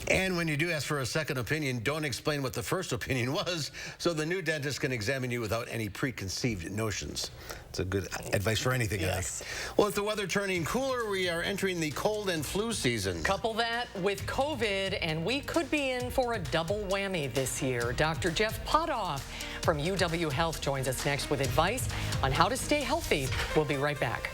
And when you do ask for a second opinion, don't explain what the first opinion was, so the new dentist can examine you without any preconceived notions. It's a good advice for anything, yes. I think. Well, with the weather turning cooler, we are entering the cold and flu season. Couple that with COVID, and we could be in for a double whammy this year. Dr. Jeff Potoff from UW Health joins us next with advice on how to stay healthy. We'll be right back.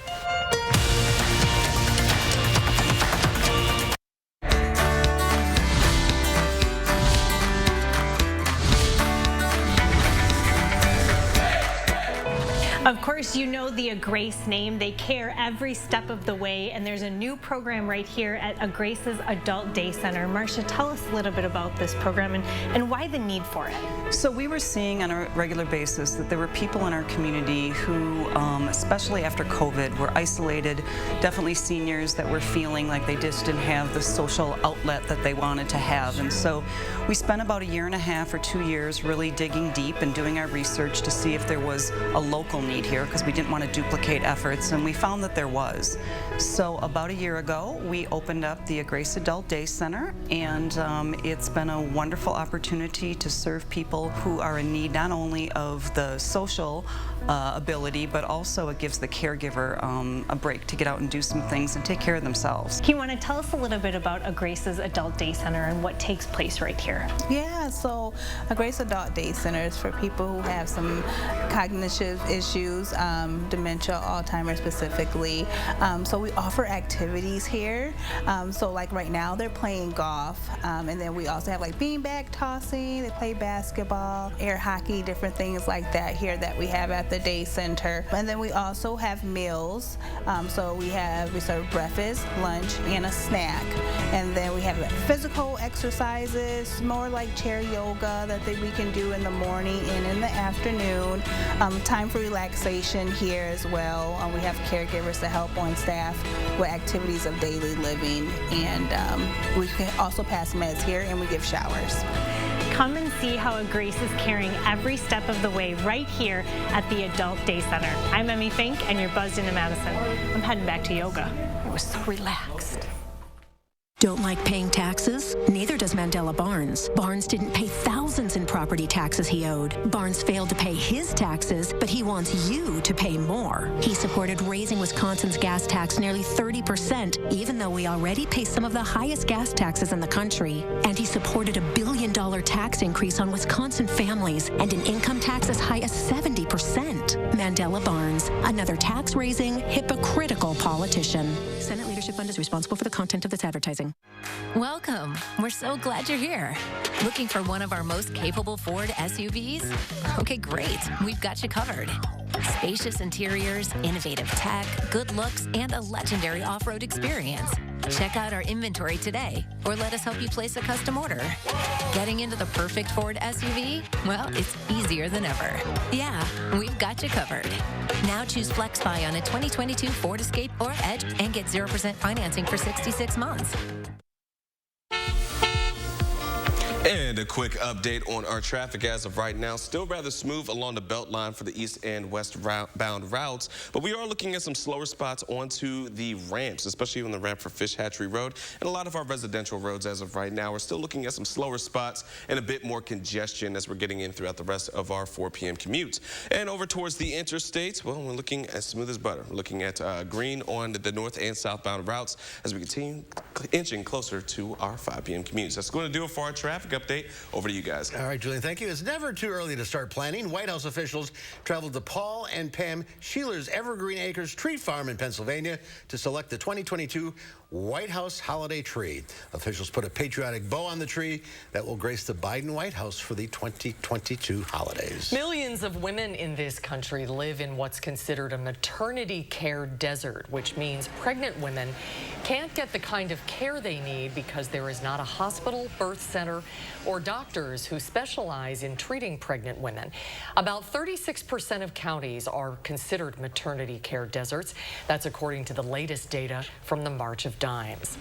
Of course, you know the Grace name. They care every step of the way, and there's a new program right here at Grace's Adult Day Center. Marcia, tell us a little bit about this program and why the need for it. So we were seeing on a regular basis that there were people in our community who, especially after COVID, were isolated, definitely seniors that were feeling like they just didn't have the social outlet that they wanted to have. And so we spent about 1.5 or 2 years really digging deep and doing our research to see if there was a local need need here because we didn't want to duplicate efforts, and we found that there was. So about a year ago, we opened up the Grace Adult Day Center, and it's been a wonderful opportunity to serve people who are in need not only of the social ability, but also it gives the caregiver a break to get out and do some things and take care of themselves. You want to tell us a little bit about Grace's Adult Day Center and what takes place right here? Yeah, so Grace Adult Day Center is for people who have some cognitive issues, dementia, Alzheimer's specifically. So we offer activities here. So like right now they're playing golf, and then we also have like beanbag tossing, they play basketball, air hockey, different things like that here that we have at the day center. And then we also have meals. So we serve breakfast, lunch, and a snack. And then we have physical exercises, more like chair yoga that we can do in the morning and in the afternoon. Time for relaxation here as well. We have caregivers to help on staff with activities of daily living. And we can also pass meds here, and we give showers. Come and see how Grace is carrying every step of the way right here at the Adult Day Center. I'm Emmy Fink, and you're buzzed into Madison. I'm heading back to yoga. It was so relaxed. Don't like paying taxes? Neither does Mandela Barnes. Barnes didn't pay thousands in property taxes he owed. Barnes failed to pay his taxes, but he wants you to pay more. He supported raising Wisconsin's gas tax nearly 30%, even though we already pay some of the highest gas taxes in the country. And he supported a $1 billion tax increase on Wisconsin families and an income tax as high as 70%. Mandela Barnes, another tax-raising, hypocritical politician. Senate Leadership Fund is responsible for the content of this advertising. Welcome. We're so glad you're here. Looking for one of our most capable Ford SUVs? Okay, great. We've got you covered. Spacious interiors, innovative tech, good looks, and a legendary off-road experience. Check out our inventory today, or let us help you place a custom order. Getting into the perfect Ford SUV? Well, it's easier than ever. Yeah, we've got you covered. Now choose FlexBuy on a 2022 Ford Escape or Edge and get 0% financing for 66 months. And a quick update on our traffic as of right now. Still rather smooth along the belt line for the east and westbound routes, but we are looking at some slower spots onto the ramps, especially on the ramp for Fish Hatchery Road and a lot of our residential roads as of right now. We're still looking at some slower spots and a bit more congestion as we're getting in throughout the rest of our 4 p.m. commute. And over towards the interstates, well, we're looking as smooth as butter. We're looking at green on the north and southbound routes as we continue inching closer to our 5 p.m. commutes. That's going to do it for our traffic update. Over to you guys. All right, Julian, thank you. It's never too early to start planning. White House officials traveled to Paul and Pam Sheeler's Evergreen Acres Tree Farm in Pennsylvania to select the 2022 White House holiday tree. Officials put a patriotic bow on the tree that will grace the Biden White House for the 2022 holidays. Millions of women in this country live in what's considered a maternity care desert, which means pregnant women can't get the kind of care they need because there is not a hospital, birth center, or doctors who specialize in treating pregnant women. About 36% of counties are considered maternity care deserts. That's according to the latest data from the March of Dimes.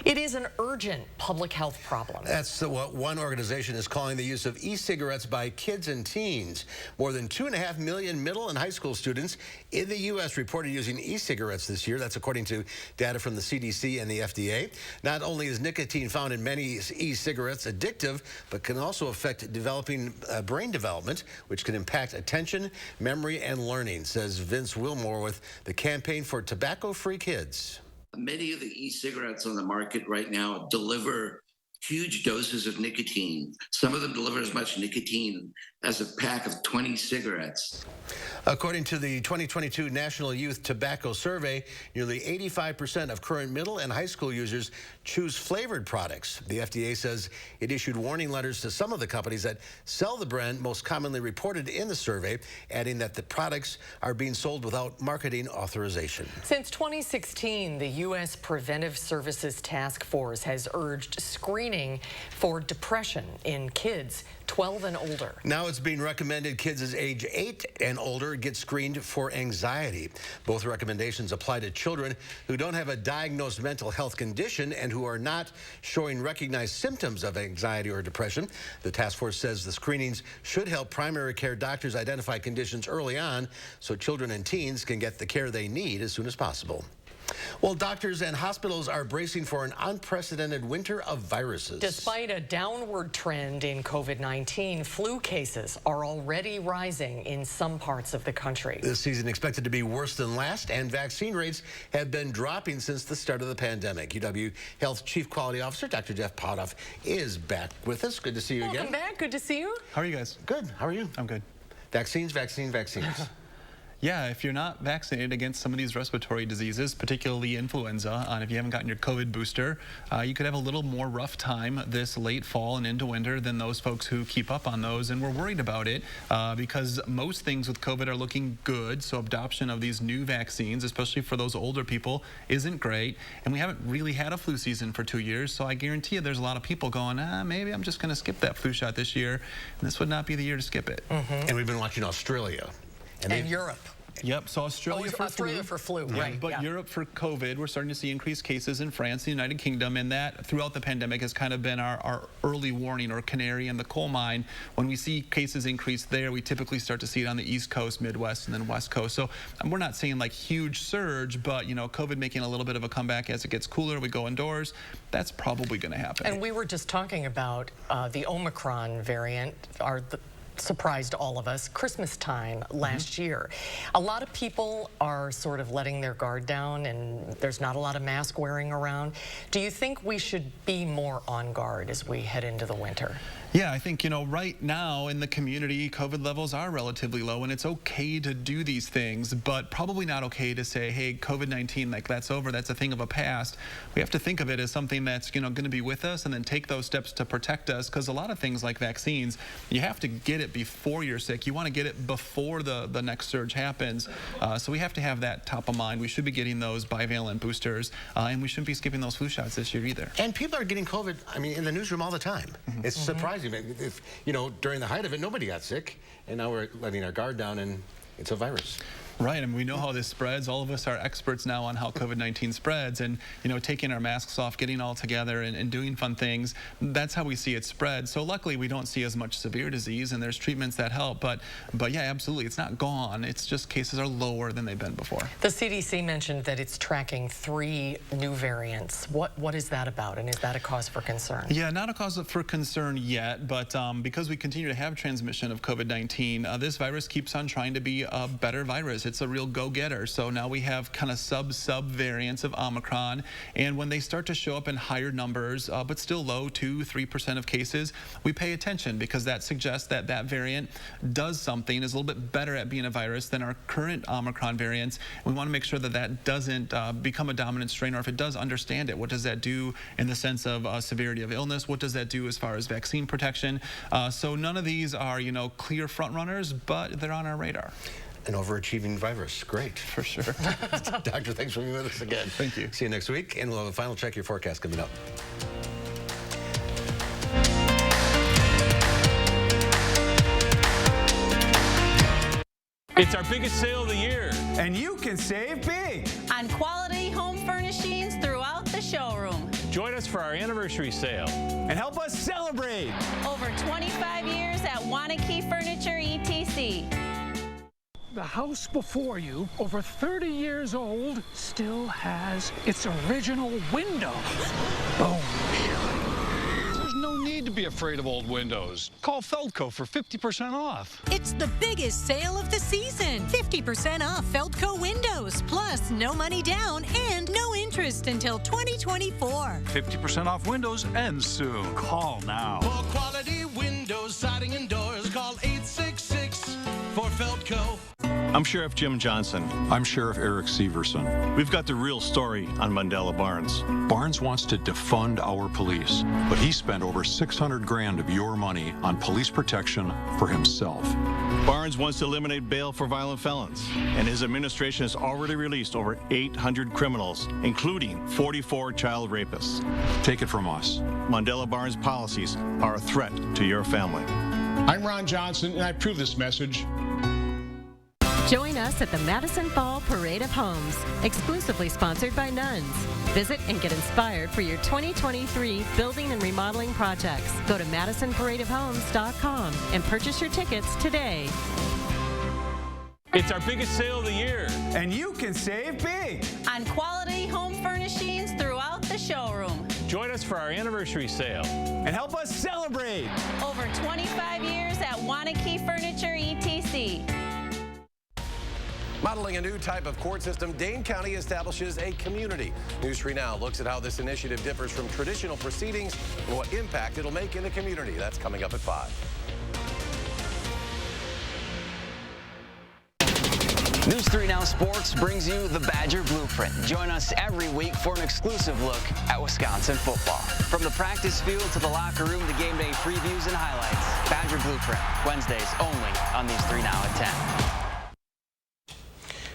It is an urgent public health problem. That's what one organization is calling the use of e-cigarettes by kids and teens. More than 2.5 million middle and high school students in the U.S. reported using e-cigarettes this year. That's according to data from the CDC and the FDA. Not only is nicotine found in many e-cigarettes addictive, but can also affect developing brain development, which can impact attention, memory, and learning, says Vince Wilmore with the Campaign for Tobacco-Free Kids. Many of the e-cigarettes on the market right now deliver huge doses of nicotine. Some of them deliver as much nicotine as a pack of 20 cigarettes. According to the 2022 National Youth Tobacco Survey, nearly 85% of current middle and high school users choose flavored products. The FDA says it issued warning letters to some of the companies that sell the brand most commonly reported in the survey, adding that the products are being sold without marketing authorization. Since 2016, the U.S. Preventive Services Task Force has urged screening screening for depression in kids 12 and older. Now it's being recommended kids as age 8 and older get screened for anxiety. Both recommendations apply to children who don't have a diagnosed mental health condition and who are not showing recognized symptoms of anxiety or depression. The task force says the screenings should help primary care doctors identify conditions early on so children and teens can get the care they need as soon as possible. Well, doctors and hospitals are bracing for an unprecedented winter of viruses. Despite a downward trend in COVID-19, flu cases are already rising in some parts of the country. This season expected to be worse than last, and vaccine rates have been dropping since the start of the pandemic. UW Health Chief Quality Officer Dr. Jeff Potoff is back with us. Good to see you again. Welcome back. Good to see you. How are you guys? Good. How are you? I'm good. Vaccines. Yeah, if you're not vaccinated against some of these respiratory diseases, particularly influenza, and if you haven't gotten your COVID booster, you could have a little more rough time this late fall and into winter than those folks who keep up on those. And we're worried about it because most things with COVID are looking good. So adoption of these new vaccines, especially for those older people, isn't great. And we haven't really had a flu season for 2 years. So I guarantee you there's a lot of people going, maybe I'm just going to skip that flu shot this year. And this would not be the year to skip it. And we've been watching Australia. And Europe. Yep, so Australia for flu, right. But Europe for COVID, we're starting to see increased cases in France, the United Kingdom, and that throughout the pandemic has kind of been our early warning or canary in the coal mine. When we see cases increase there, we typically start to see it on the East Coast, Midwest, and then West Coast. So we're not saying like huge surge, but COVID making a little bit of a comeback as it gets cooler, we go indoors. That's probably going to happen. And we were just talking about the Omicron variant, surprised all of us Christmas time last year. A lot of people are sort of letting their guard down and there's not a lot of mask wearing around. Do you think we should be more on guard as we head into the winter? Yeah, I think, right now in the community, COVID levels are relatively low, and it's okay to do these things, but probably not okay to say, hey, COVID-19, like that's over, that's a thing of a past. We have to think of it as something that's, going to be with us and then take those steps to protect us, because a lot of things like vaccines, you have to get it before you're sick. You want to get it before the next surge happens. So we have to have that top of mind. We should be getting those bivalent boosters, and we shouldn't be skipping those flu shots this year either. And people are getting COVID, in the newsroom all the time. It's surprising. If, during the height of it, nobody got sick, and now we're letting our guard down, and it's a virus. Right, and we know how this spreads. All of us are experts now on how COVID-19 spreads, and taking our masks off, getting all together, and doing fun things. That's how we see it spread. So luckily, we don't see as much severe disease, and there's treatments that help. But yeah, absolutely, it's not gone. It's just cases are lower than they've been before. The CDC mentioned that it's tracking 3 new variants. What is that about, and is that a cause for concern? Yeah, not a cause for concern yet, but because we continue to have transmission of COVID-19, this virus keeps on trying to be a better virus. It's a real go-getter. So now we have kind of sub variants of Omicron, and when they start to show up in higher numbers, but still low, 2-3% of cases, we pay attention because that suggests that that variant does something, is a little bit better at being a virus than our current Omicron variants. We want to make sure that that doesn't become a dominant strain, or if it does, understand it. What does that do in the sense of severity of illness? What does that do as far as vaccine protection? So none of these are, clear front runners, but they're on our radar. An overachieving virus. Great. For sure. Doctor, thanks for being with us again. Thank you. See you next week, and we'll have a final check your forecast coming up. It's our biggest sale of the year. And you can save big on quality home furnishings throughout the showroom. Join us for our anniversary sale. And help us celebrate. Over 25 years at Wanakee Furniture, ETC. The house before you, over 30 years old, still has its original window. Boom. There's no need to be afraid of old windows. Call Feldco for 50% off. It's the biggest sale of the season. 50% off Feldco windows, plus no money down and no interest until 2024. 50% off windows ends soon. Call now. For quality windows, siding, and doors, call 866 for Feldco. I'm Sheriff Jim Johnson. I'm Sheriff Eric Severson. We've got the real story on Mandela Barnes. Barnes wants to defund our police, but he spent over $600 grand of your money on police protection for himself. Barnes wants to eliminate bail for violent felons, and his administration has already released over 800 criminals, including 44 child rapists. Take it from us. Mandela Barnes policies are a threat to your family. I'm Ron Johnson, and I approve this message. Join us at the Madison Fall Parade of Homes, exclusively sponsored by Nuns. Visit and get inspired for your 2023 building and remodeling projects. Go to MadisonParadeOfHomes.com and purchase your tickets today. It's our biggest sale of the year. And you can save big on quality home furnishings throughout the showroom. Join us for our anniversary sale. And help us celebrate. Over 25 years at Wanakee Furniture, ETC. Modeling a new type of court system, Dane County establishes a community. News 3 Now looks at how this initiative differs from traditional proceedings and what impact it'll make in the community. That's coming up at 5. News 3 Now Sports brings you the Badger Blueprint. Join us every week for an exclusive look at Wisconsin football. From the practice field to the locker room to game day previews and highlights. Badger Blueprint, Wednesdays only on News 3 Now at 10.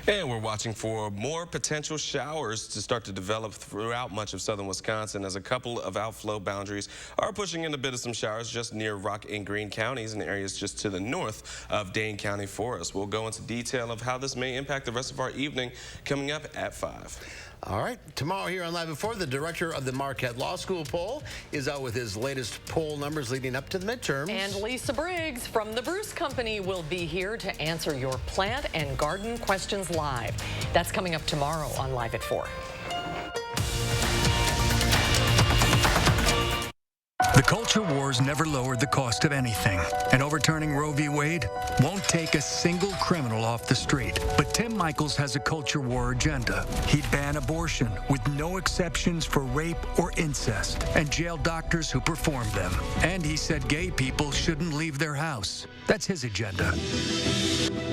And we're watching for more potential showers to start to develop throughout much of southern Wisconsin as a couple of outflow boundaries are pushing in a bit of some showers just near Rock and Greene counties and areas just to the north of Dane County for us. We'll go into detail of how this may impact the rest of our evening coming up at 5. All right, tomorrow here on Live at 4, the director of the Marquette Law School poll is out with his latest poll numbers leading up to the midterms. And Lisa Briggs from the Bruce Company will be here to answer your plant and garden questions live. That's coming up tomorrow on Live at 4. The culture wars never lowered the cost of anything, and overturning Roe v. Wade won't take a single criminal off the street. But Tim Michaels has a culture war agenda. He'd ban abortion with no exceptions for rape or incest, and jail doctors who perform them. And he said gay people shouldn't leave their house. That's his agenda.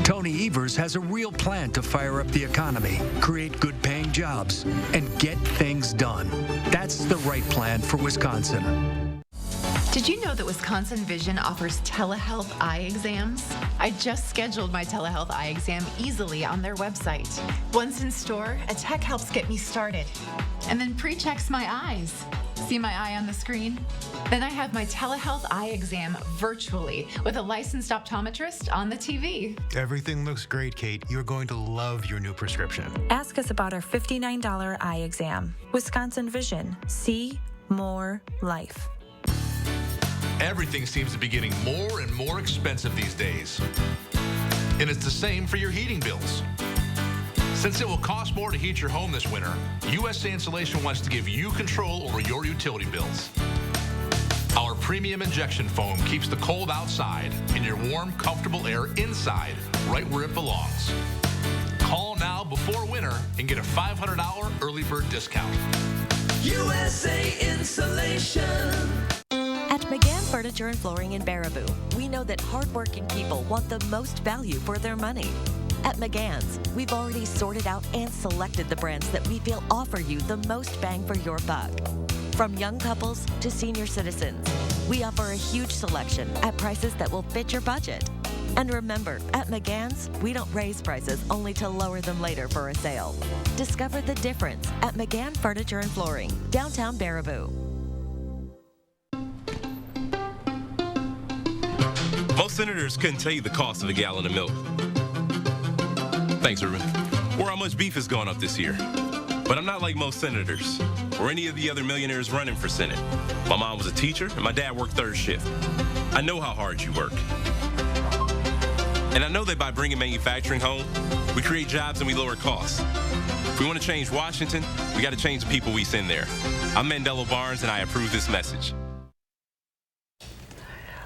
Tony Evers has a real plan to fire up the economy, create good-paying jobs, and get things done. That's the right plan for Wisconsin. Did you know that Wisconsin Vision offers telehealth eye exams? I just scheduled my telehealth eye exam easily on their website. Once in store, a tech helps get me started and then pre-checks my eyes. See my eye on the screen? Then I have my telehealth eye exam virtually with a licensed optometrist on the TV. Everything looks great, Kate. You're going to love your new prescription. Ask us about our $59 eye exam. Wisconsin Vision. See more life. Everything seems to be getting more and more expensive these days. And it's the same for your heating bills. Since it will cost more to heat your home this winter, USA Insulation wants to give you control over your utility bills. Our premium injection foam keeps the cold outside and your warm, comfortable air inside, right where it belongs. Call now before winter and get a $500 early bird discount. USA Insulation. At McGann Furniture and Flooring in Baraboo, we know that hardworking people want the most value for their money. At McGann's, we've already sorted out and selected the brands that we feel offer you the most bang for your buck. From young couples to senior citizens, we offer a huge selection at prices that will fit your budget. And remember, at McGann's, we don't raise prices only to lower them later for a sale. Discover the difference at McGann Furniture and Flooring, downtown Baraboo. Most senators couldn't tell you the cost of a gallon of milk. Thanks, Ruben. Or how much beef has gone up this year. But I'm not like most senators or any of the other millionaires running for Senate. My mom was a teacher and my dad worked third shift. I know how hard you work. And I know that by bringing manufacturing home, we create jobs and we lower costs. If we want to change Washington, we got to change the people we send there. I'm Mandela Barnes and I approve this message.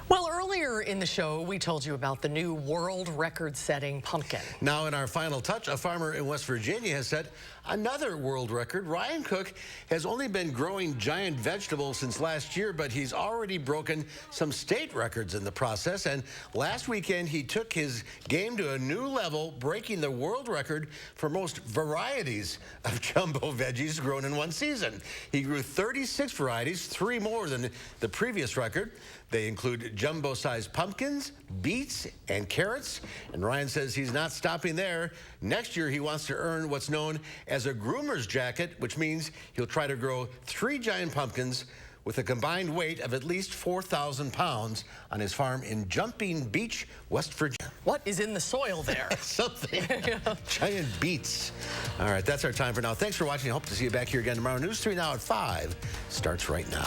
Well, earlier in the show, we told you about the new world record-setting pumpkin. Now, in our final touch, a farmer in West Virginia has set another world record. Ryan Cook has only been growing giant vegetables since last year, but he's already broken some state records in the process. And last weekend, he took his game to a new level, breaking the world record for most varieties of jumbo veggies grown in one season. He grew 36 varieties, 3 more than the previous record. They include jumbo-sized pumpkins, beets, and carrots. And Ryan says he's not stopping there. Next year, he wants to earn what's known as a groomer's jacket, which means he'll try to grow 3 giant pumpkins with a combined weight of at least 4,000 pounds on his farm in Jumping Beach, West Virginia. What is in the soil there? Something. Giant beets. All right, that's our time for now. Thanks for watching. I hope to see you back here again tomorrow. News 3 Now at 5 starts right now.